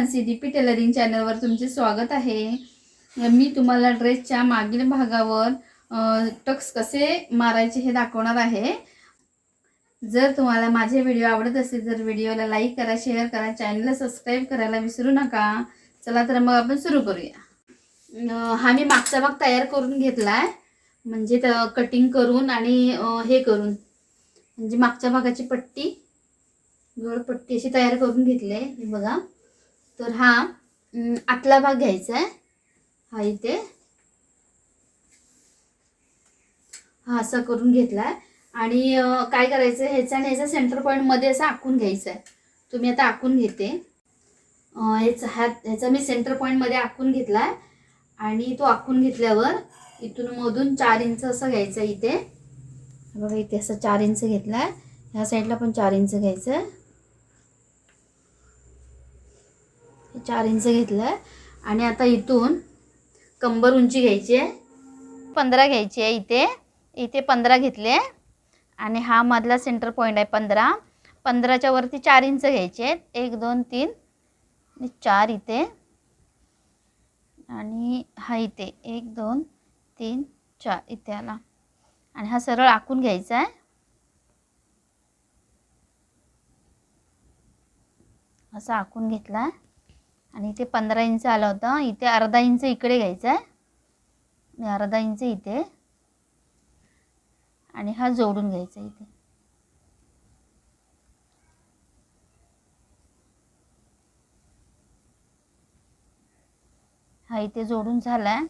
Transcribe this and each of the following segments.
CDP tailoring चॅनलवर तुमचे स्वागत आहे। मी तुम्हाला ड्रेसच्या मागील भागावर टक्स कसे मारायचे हे दाखवणार आहे। जर तुम्हाला माझे व्हिडिओ आवडत असेल तर व्हिडिओला लाईक करा, शेअर करा, चॅनलला सबस्क्राईब करायला विसरू नका। चला तर मग आपण सुरू करूया। हा मी मागचा भाग तयार करून घेतलाय, म्हणजे कटिंग करून आणि हे करून म्हणजे मागच्या भागाची पट्टी पट्टी अशी तयार करून घेतली आहे। हे बघा, तर हा आतला भाग घ्यायचा आहे। हा इथे हा असा करून घेतलाय आणि काय करायचं, ह्याचा आणि ह्याचा सेंटर पॉइंट मध्ये असं आखून घ्यायचं आहे। तुम्ही आता आखून घेते। ह्याचा मी सेंटर पॉइंट मध्ये आखून घेतलाय आणि तो आखून घेतल्यावर इथून मधून 4 इंच असं घ्यायचं। इथे बघा, इथे असं 4 इंच घेतलाय, ह्या साईडला पण 4 इंच घ्यायचं आहे। 4 इंच घेतलंय आणि आता इथून कंबर उंची घ्यायची आहे, 15 घ्यायची आहे। इथे 15 घेतले आणि हा मधला सेंटर पॉइंट आहे 15। 15च्या वरती 4 इंच घ्यायचे आहेत, 1 2 3 आणि 4 इथे, आणि हा इथे 1 2 3 4 इथे आला आणि हा सरळ आखून घ्यायचा आहे। असा आखून घेतला आणि इथे 15 इंच आला होता, इथे अर्धा इंच इकडे घ्यायचा आहे आणि अर्धा इंच इथे, आणि हा जोडून घ्यायचा इथे। हा इथे जोडून झालाय।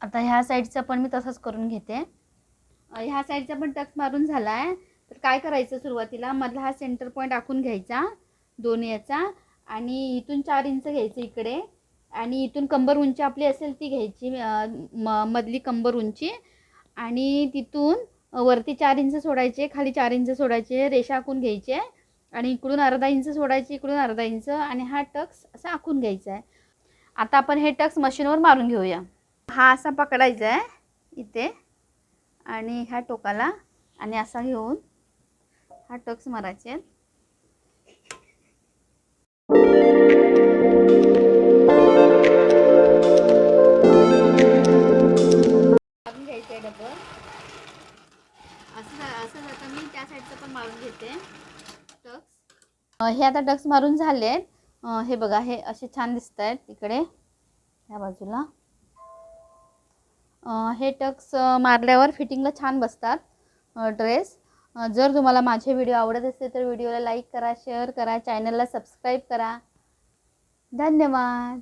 आता ह्या साईडचा पण मी तसंच करून घेते। ह्या साईडचा पण टक्स मारून झालाय। तर काय करायचं, सुरुवातीला मधला हा सेंटर पॉइंट आखून घ्यायचा दोन याचा, आणि इथून 4 इंच घ्यायचं इकडे, आणि इथून कंबर उंची आपली असेल ती घ्यायची, मधली कंबर उंची, आणि तिथून वरती 4 इंच सोडायचे, खाली 4 इंच सोडायचे, रेषा आखून घ्यायचे, आणि इकडून अर्धा इंच सोडायचे, इकडून अर्धा इंच, आणि हा टक्स असा आखून घ्यायचा आहे। आता आपण हे टक्स मशीनवर मारून घेऊया। हा असा पकडायचा आहे इथे आणि ह्या टोकाला, आणि असा घेऊन हा टक्स मारायचे। मारून घ्यायचे डबल असं आता मी त्या साईडचं पण मारून घेते टक्स। हे आता टक्स मारून झालेत। हे बघा, हे असे छान दिसत आहेत इकडे ह्या बाजूला। हे टक्स मारल्यावर फिटिंगला छान बसतात ड्रेस। जर तुम्हाला माझे व्हिडिओ आवडत असेल तर व्हिडिओला लाईक करा, शेअर करा, चॅनलला सबस्क्राईब करा। धन्यवाद।